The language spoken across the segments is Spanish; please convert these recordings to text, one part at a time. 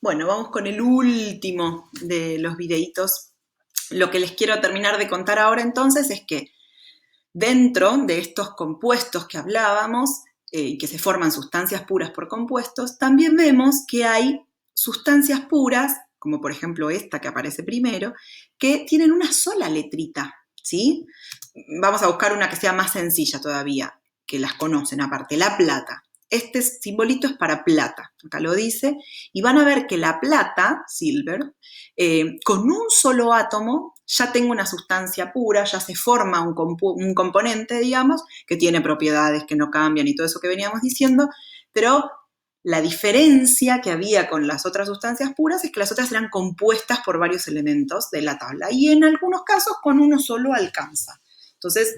Bueno, vamos con el último de los videitos. Lo que les quiero terminar de contar ahora entonces es que dentro de estos compuestos que hablábamos, y que se forman sustancias puras por compuestos, también vemos que hay sustancias puras, como por ejemplo esta que aparece primero, que tienen una sola letrita, ¿sí? Vamos a buscar una que sea más sencilla todavía, que las conocen aparte, la plata. Este simbolito es para plata, acá lo dice, y van a ver que la plata, silver, con un solo átomo ya tengo una sustancia pura, ya se forma un componente, digamos, que tiene propiedades que no cambian y todo eso que veníamos diciendo, pero la diferencia que había con las otras sustancias puras es que las otras eran compuestas por varios elementos de la tabla y en algunos casos con uno solo alcanza. Entonces,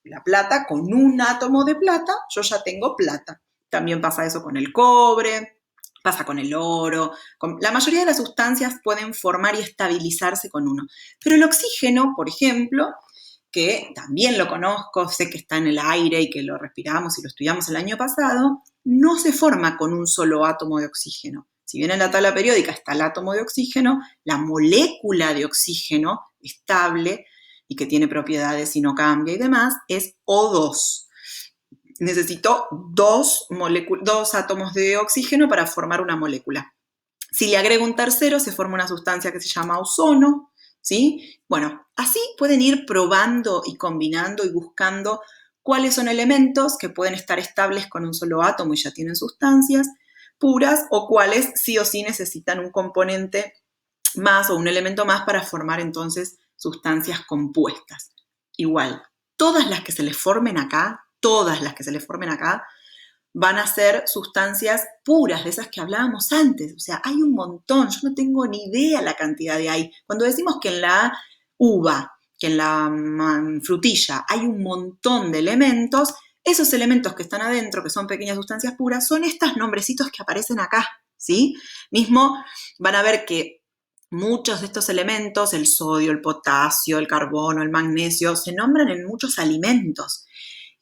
la plata, con un átomo de plata, yo ya tengo plata. También pasa eso con el cobre, pasa con el oro. La mayoría de las sustancias pueden formar y estabilizarse con uno. Pero el oxígeno, por ejemplo, que también lo conozco, sé que está en el aire y que lo respiramos y lo estudiamos el año pasado, no se forma con un solo átomo de oxígeno. Si bien en la tabla periódica está el átomo de oxígeno, la molécula de oxígeno estable y que tiene propiedades y no cambia y demás, es O2. Necesito dos átomos de oxígeno para formar una molécula. Si le agrego un tercero, se forma una sustancia que se llama ozono, ¿sí? Bueno, así pueden ir probando y combinando y buscando cuáles son elementos que pueden estar estables con un solo átomo y ya tienen sustancias puras, o cuáles sí o sí necesitan un componente más o un elemento más para formar entonces sustancias compuestas. Igual, todas las que se les formen acá, van a ser sustancias puras, de esas que hablábamos antes. O sea, hay un montón, yo no tengo ni idea la cantidad de hay. Cuando decimos que en la uva, que en la frutilla hay un montón de elementos, esos elementos que están adentro, que son pequeñas sustancias puras, son estos nombrecitos que aparecen acá, ¿sí? Mismo van a ver que muchos de estos elementos, el sodio, el potasio, el carbono, el magnesio, se nombran en muchos alimentos.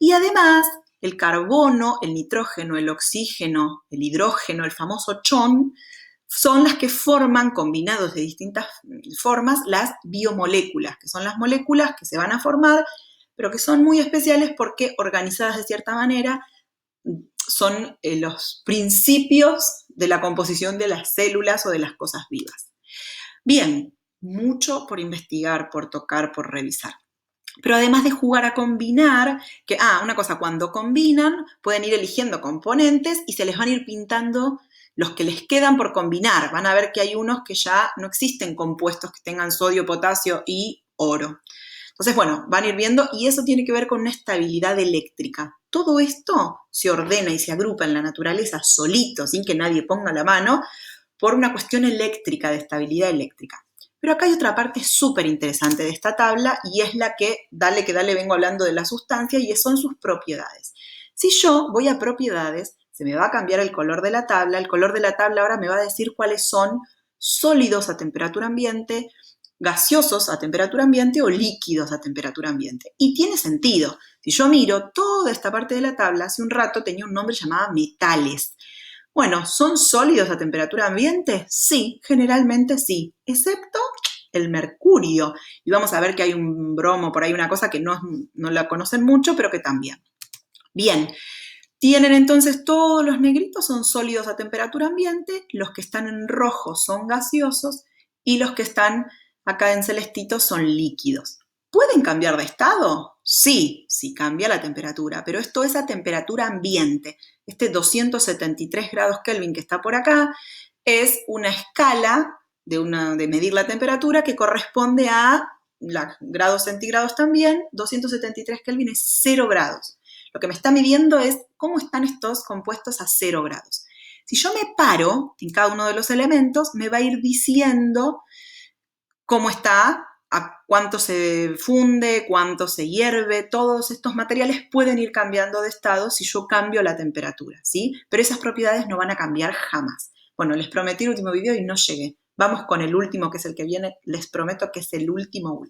Y además, el carbono, el nitrógeno, el oxígeno, el hidrógeno, el famoso chon, son las que forman, combinados de distintas formas, las biomoléculas, que son las moléculas que se van a formar, pero que son muy especiales porque organizadas de cierta manera son los principios de la composición de las células o de las cosas vivas. Bien, mucho por investigar, por tocar, por revisar. Pero además de jugar a combinar, una cosa, cuando combinan pueden ir eligiendo componentes y se les van a ir pintando los que les quedan por combinar. Van a ver que hay unos que ya no existen compuestos que tengan sodio, potasio y oro. Entonces, bueno, van a ir viendo y eso tiene que ver con una estabilidad eléctrica. Todo esto se ordena y se agrupa en la naturaleza solito, sin que nadie ponga la mano, por una cuestión eléctrica, de estabilidad eléctrica. Pero acá hay otra parte súper interesante de esta tabla y es la que dale vengo hablando de la sustancia y son sus propiedades. Si yo voy a propiedades, se me va a cambiar el color de la tabla. El color de la tabla ahora me va a decir cuáles son sólidos a temperatura ambiente, gaseosos a temperatura ambiente o líquidos a temperatura ambiente. Y tiene sentido. Si yo miro toda esta parte de la tabla, hace un rato tenía un nombre llamado metales. Bueno, ¿son sólidos a temperatura ambiente? Sí, generalmente sí, excepto el mercurio. Y vamos a ver que hay un bromo, por ahí una cosa que no la conocen mucho, pero que también. Bien, tienen entonces todos los negritos son sólidos a temperatura ambiente, los que están en rojo son gaseosos y los que están acá en celestito son líquidos. ¿Pueden cambiar de estado? Sí, sí cambia la temperatura, pero esto es a temperatura ambiente. Este 273 grados Kelvin que está por acá es una escala de medir la temperatura que corresponde a grados centígrados también. 273 Kelvin es 0 grados. Lo que me está midiendo es cómo están estos compuestos a 0 grados. Si yo me paro en cada uno de los elementos, me va a ir diciendo cómo está, a cuánto se funde, cuánto se hierve. Todos estos materiales pueden ir cambiando de estado si yo cambio la temperatura, ¿sí? Pero esas propiedades no van a cambiar jamás. Bueno, les prometí el último video y no llegué. Vamos con el último, que es el que viene. Les prometo que es el último.